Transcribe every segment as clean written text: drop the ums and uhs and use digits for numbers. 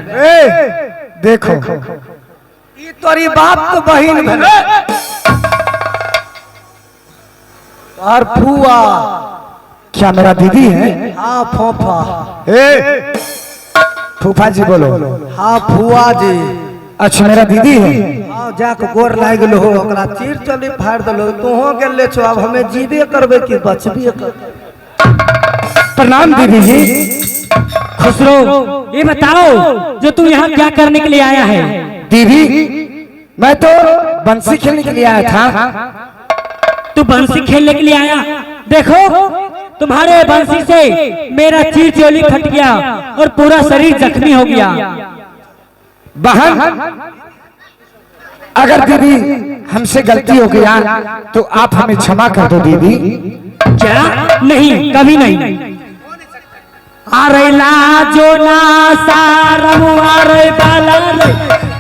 देखो ये तोरी बाप तो बहन भेले और फुआ। क्या मेरा दीदी है? हाँ फूफा। फूफा जी बोलो। हाँ फुआ जी। अच्छा मेरा दीदी है। हाँ जाके गोर लाग लो हो ओकरा चीर चली फाड़ दलो तू हो गेले छो अब हमें जीवे करबे कि बचबे कर। प्रणाम दीदी जी। खुसरो ये बताओ जो तू यहाँ क्या करने के लिए आया है? दीदी मैं तो बंसी खेलने के लिए आया था। तू बंसी खेलने के लिए आया? देखो तुम्हारे बंसी से मेरा चीर चोली फट गया और पूरा शरीर जख्मी हो गया। बहन अगर दीदी हमसे गलती हो गया तो आप हमें क्षमा कर दो दीदी। क्या? नहीं, कभी नहीं। अरे लाजो ना सारम अरे बाला रे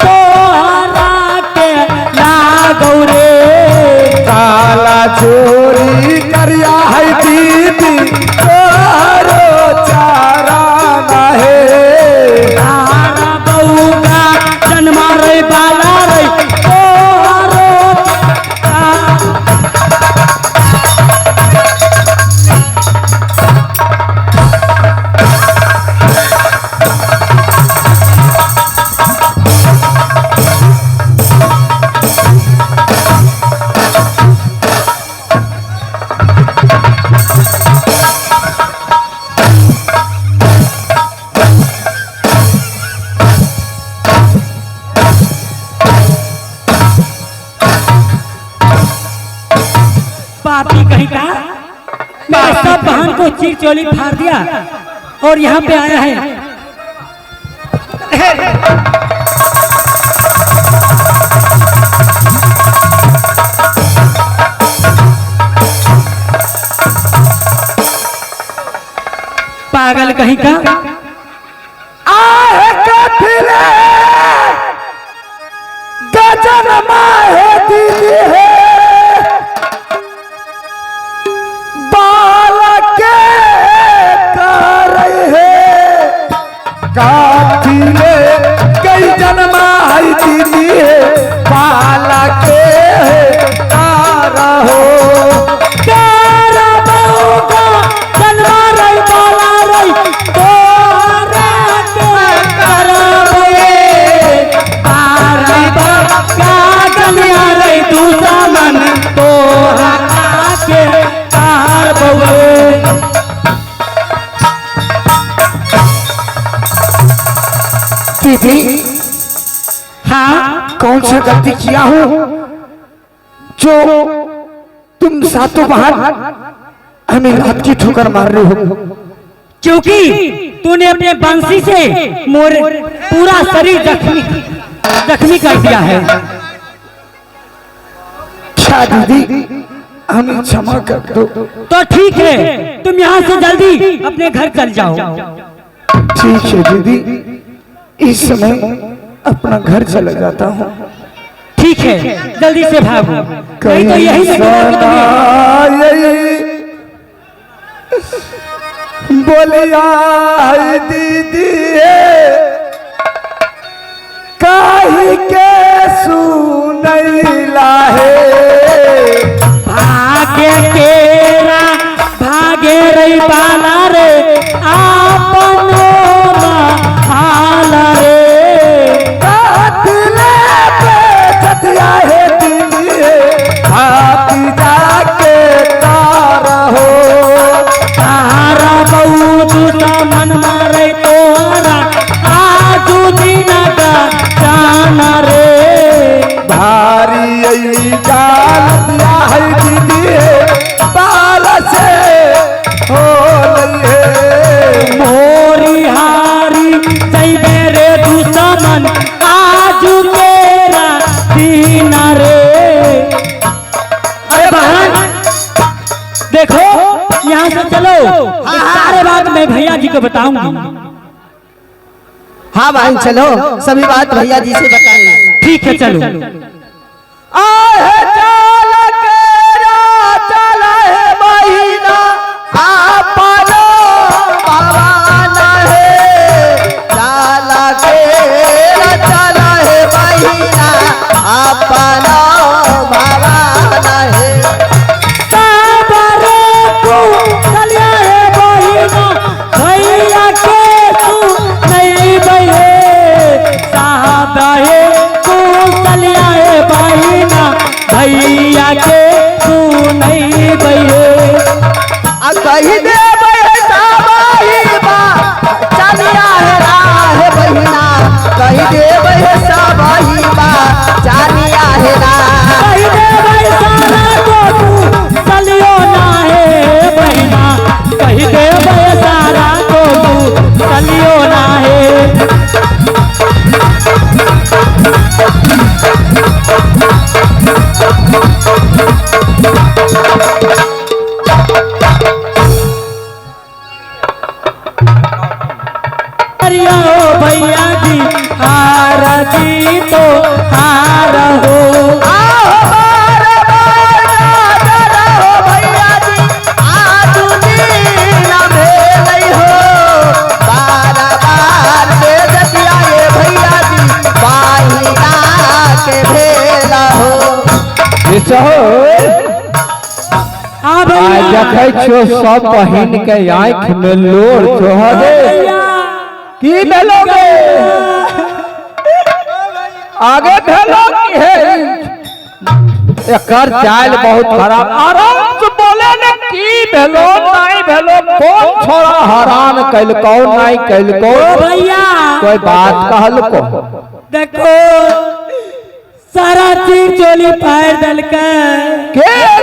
तोहरा के लागो रे काला चोरी करिया है दीदी तोरो चारा है। तारा बउगा जन्मा रे बाला रे तोहरो पापी कहीं का मेरे सब बहन को चीर चोली फाड़ दिया और यहाँ पे आया है। पागल कहीं का आहे कथिले गजन माहे दीदी है काथिले कई जन्मा है दीदी है बाला के तारा हो। तारा बउगा जन्मा रे बाला रे तोहरा के करबे तारा बउगा जन्मा रे दुश्मन तोहरा के करबे। दीदी हाँ कौन सा गलती किया हूँ जो तुम सातों बहन हमें लात की ठोकर मार रहे हो? क्योंकि तूने अपने बंसी से मोर पूरा शरीर जख्मी कर दिया है। क्या दीदी हमें क्षमा कर दो। तो ठीक है तुम यहाँ से जल्दी अपने घर चल जाओ। ठीक है दीदी इस समय अपना घर चला जाता हूँ। ठीक है जल्दी से भागो नहीं तो यही बोलिया दीदी काहे के सुनैला है भागे तेरा भागे रे बाला रे आपनो हाल रे कातिले पे जतिया है दीदी हाथी जाके तारा हो। तारा बहू दूसरा मन मारे तोहरा आजू दिन का जाना रे भारी जाल दिया है दीदी बाल से हो मोरी हारी जैबे रे दुश्मन आजू तेरा दिन रे। अरे बहन देखो यहाँ से चलो इस सारे बात मैं भैया जी को बताऊंगी। हाँ बहन चलो सभी बात भैया जी से बताएंगे। ठीक है चलो। आहे चाल केरा चल है महीना आपनो भवाना है चाल के अपना भवाना है साबरे तू चलिया है बहिना भैया के तू नहीं बहे साबरे तू चलिया है बहिना भैया के तू नहीं बहे कही दे साबाही बा चलिया है राह बहिना कही दे साबाही बा चलिया है राह कही दे सारा को तू चलियो ना है बहिना कही दे सारा को तू चलियो ना है भैया जी हार जी तो हार हो भैया जी आज दिन भेल हो बार बार दे दिया ये भैया जी बाहिना के भेल हो आज देखे छो सब बहिन के आँख में लोर चोहरे की भेलोगे आगे भेलो की है एकर चाल बहुत खराब आराम से बोले ने की भेलो नहीं भेलो कौन छोड़ा हरान कैलको नहीं कैलको भैया कोई बात कहलको देखो सारा चीज चोली फाड़ दल के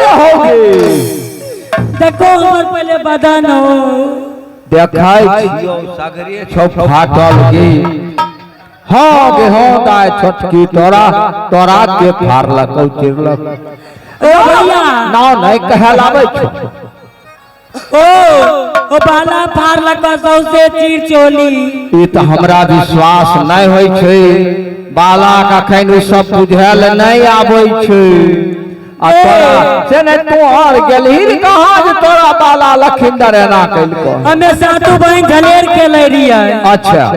रहोगे देखो हमर पहले बदन हो देखाई छो फाटल की हाँ गे हाँ दाय छोटकी तोरा तोरा के फाड़लक चिरलक ओ भैया नाव नहीं कहलावे छो ओ बाला फाड़ लगा सौसे चीर चोली ई तो हमरा विश्वास नहीं होई छे बाला का खैन सब बुझल नहीं आबै छे आ तोरा से ने तू और गेलहिर कहां जे तोरा बाला लखिंदर एना कैलको हमें सातु बहन झलेर खेले रिया अच्छा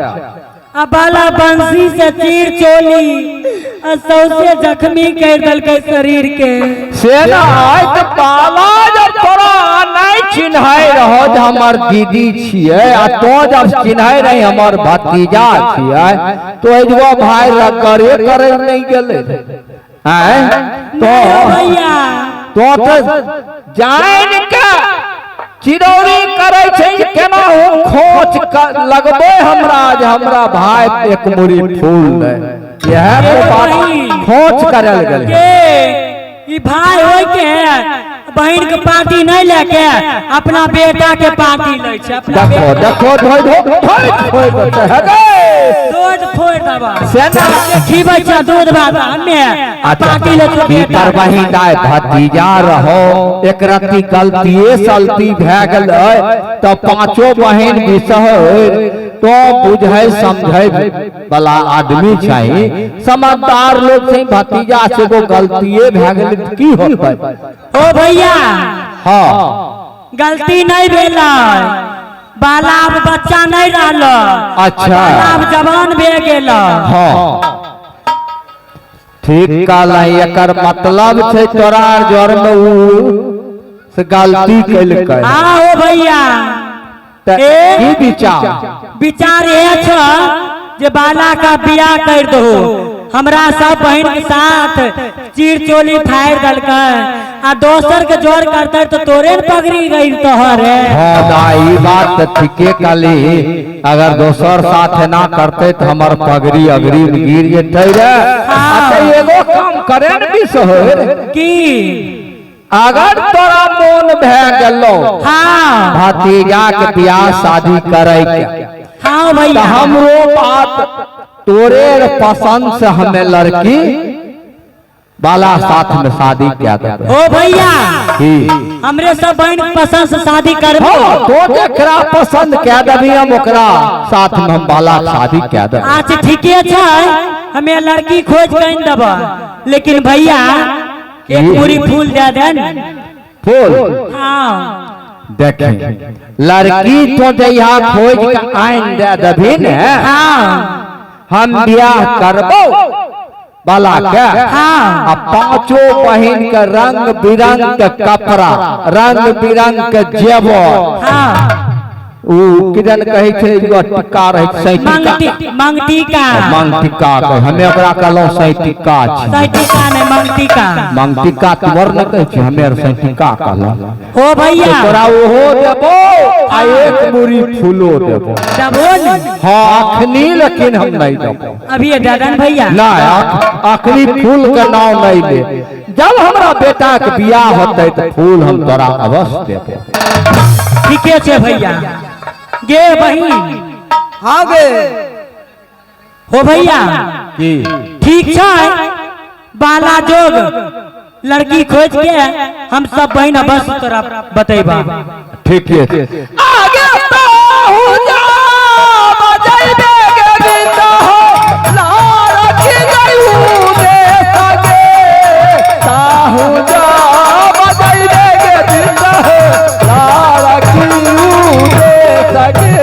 आ बाला बंसी से चीर चोली आ सौसे जख्मी कर दल के शरीर के से ना आय त बाला जब तोरा नहीं चिन्हाई रहो जे हमर दीदी छिए आ तो जब चिन्हाई रही हमर भतीजा छिए तो एजवा भाई करे करे नहीं गेले हैं तो भैया तो जान के चिरौरी करे छै केना हो खोच लगबे हमरा जे हमरा भाई एक मुरी फूल दे यह तो बात खोच करल गेल ई भाई होय के बहन के पार्टी नहीं लेके अपना बेटा के पार्टी ले छै अपना देखो देखो धोई धोई दूध फोड़ दबा सेना खीबै छ दूध भात हमे पार्टी ले छै बेटा बहिन दाय भतीजा रहो एक रत्ती गलतीए सलती भए गेल तो पांचों बहन बिसहर तो बुझै समझै वाला आदमी चाहिए समझदार लोग से भतीजा से को गलतीए भए गेल की होतै ओ भैया हां गलती नहीं भेलै बाला अब बच्चा नहीं रहल अच्छा अब जवान भे गेल हां ठीक कहला एकर मतलब छै तोरा जोर में उ से गलती कैलकै हां ओ भैया की विचार ये छ जे बाला का बियाह कर दो हमरा सब बहन के साथ चीर चोली फाड़ दलक आ दोसर के जोर करते तो तोरे न पगड़ी गई तोहर हां दाई बात त ठीके कहली अगर दोसर साथ ना करते तो हमर पगड़ी अगरी में गिर जेतै रे अच्छा एगो काम करे न बिसहर की अगर तोरा मोन भए गेलो हां भतीजा के बियाह शादी करे के हां भैया हमरो बात तोरे पसंद से हमें लड़की बाला साथ में शादी किया दे ओ भैया हमरे सब बहन पसंद से शादी करबो तो जेकरा पसंद किया देबी हम ओकरा साथ में हम बाला शादी किया दे अच्छा ठीके छै हमें लड़की खोज के देबा लेकिन भैया एक पूरी फूल दे देन फूल हां देखे लड़की तो जइहा खोज के आइन दे देबी ने हां हम बियाह करबो बाला के हाँ। आ पांचों बहन के रंग बिरंग के कपड़ा, रंग बिरंग के जेवर, हाँ उ किदन कहे छै टिक्का रहे सही मंगटिका मंगटिका कहे हमे ओकरा कहलो सही टिक्का छै। सही टिका नहीं मंगटिका। मंगटिका तोर न कहे छै हमे सही टिक्का कहलो। हो भैया तोरा ओहो देबो आ एक मुरी फूलो देबो। डबोल हां अखनी लेकिन हम नहीं देबो अभी डडन भैया ना अखनी फूल के नाम नहीं ले। जब हमरा बेटा के बियाह होतै त फूल हम तोरा अवश्य देबो। ठीके छे भैया गे बहिन हाँ गे हो भैया की ठीक छै बाला जोग लड़की खोज के हम सब बहन बस तोरा बतेबा। ठीक है आगे तो हो जा बजाई दे गीत हो लाल की गयू दे सके ताहू जा बजाई दे गीत हो लाल की दे सके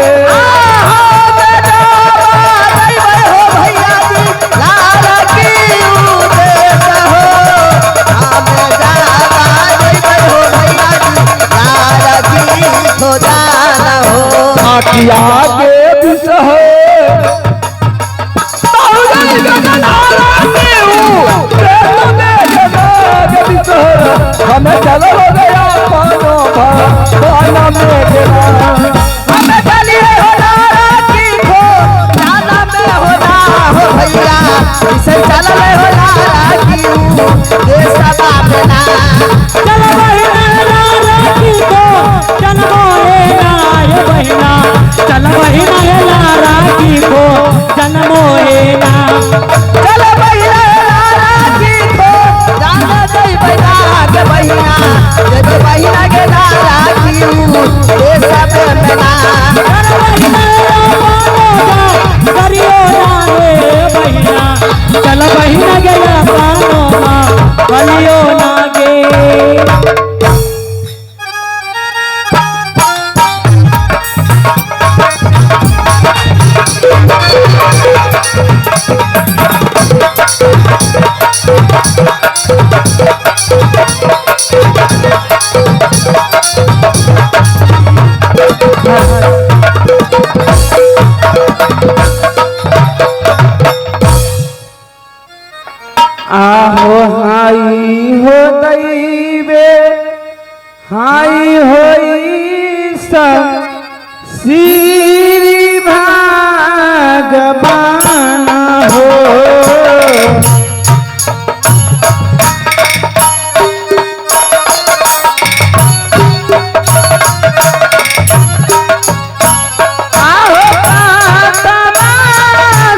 किया के बिसह हमें चलो हो गया पानो पाना में गिरा हमें चलिए हो की खो जाना में हो ना हो भैया इसे चल ले हो की देश का ना चल बहिना राखी को चल मोहेना ये बहिना चल बहिना राखी को जन्मोहेना चल भैया राखी खो जाना दे भैया के भैया जे भैया के ना राखी देश पे ना चल बहिना करियो ना रे बहिना चल बहिना गया पानो मां कलियो ना गे। आहो हाई हो दैवे हाई होई सा श्री भगवान हो आहो ताता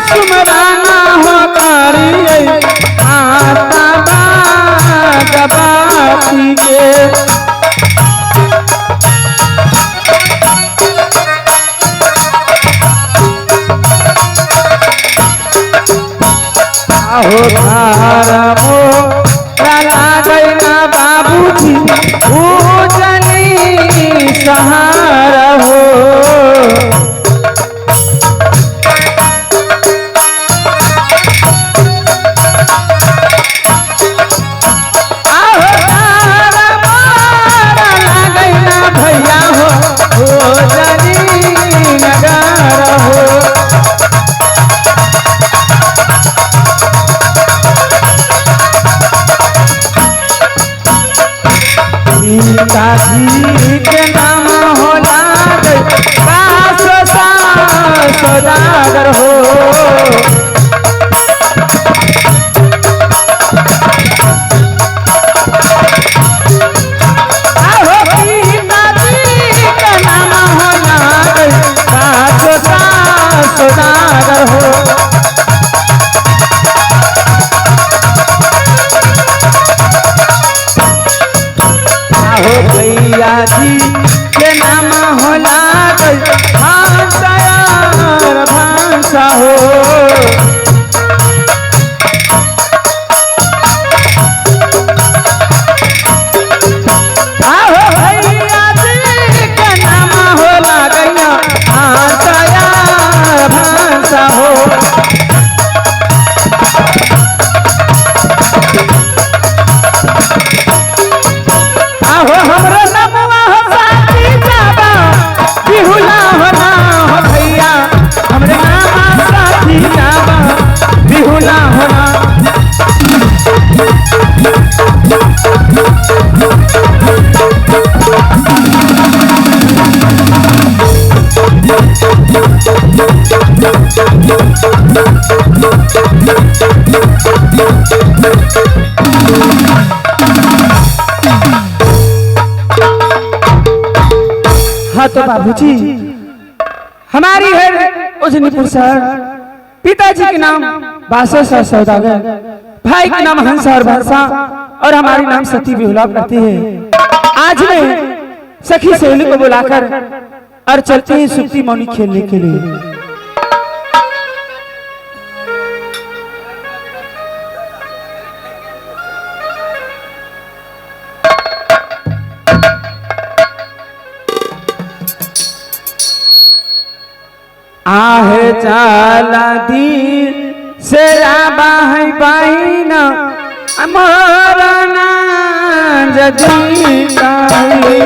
सुमराना हो करिए आता बाती गे आहो धारमो लागै ना बाबूजी पूजनी सहारा हो आहो धारमो लागै ना भैया हो पूजनी नगार हो पिताजी के नाम हो लागे सौदागर हो आहो पिताजी के नाम हो लागे सौदागर हो आहो भैया जी बाबूजी हमारी है उजनीपुर शहर, पिताजी के नाम बासर सौदागर, भाई के नाम हंस और भरसा और हमारी नाम सती बिहुला करती है। आज मैं सखी सहेली को बुलाकर और चलते हैं सुप्ती मौनी खेलने के लिए। आहे चाला दी से बाही बहिना अमरना जदी काहे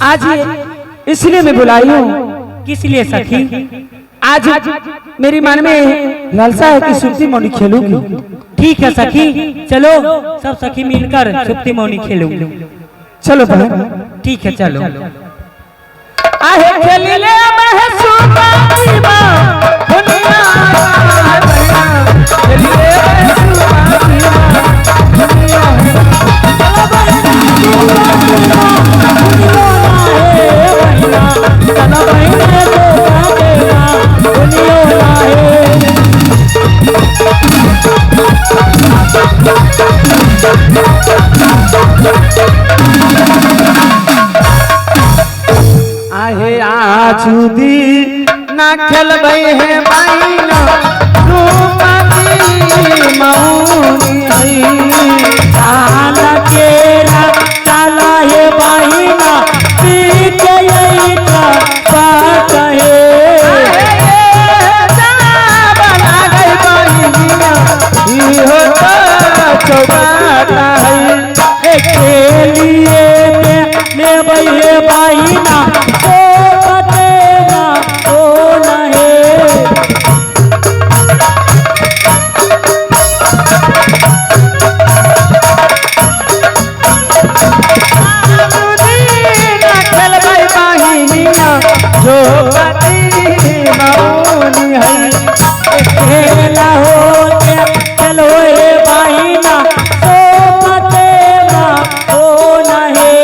आज इसलिए मैं बुलाई हूँ। किस लिए सखी? आज मेरी मन में लालसा है कि सुप्ती मौनी खेलूंगी। ठीक है सखी, चलो सब सखी मिलकर सुप्ती मौनी खेलूंगी। चलो बहन। ठीक है चलो। आहे खेलिले महसूबाई बा दुनिया खेलिले महसूबाई बा आहे आछुदी ना खेलबै है माइना रूपती मौनी है साला केरा साला ये बहिना पीछे यही का बात है। बना गई बहिनिया इहो तो चौबाता है के लिए ले बहिए बहिना तो बतेगा ओ नहीं। जो पति मौनी है खेला हो चलो हे बहिना तो बतेगा ओ नहीं।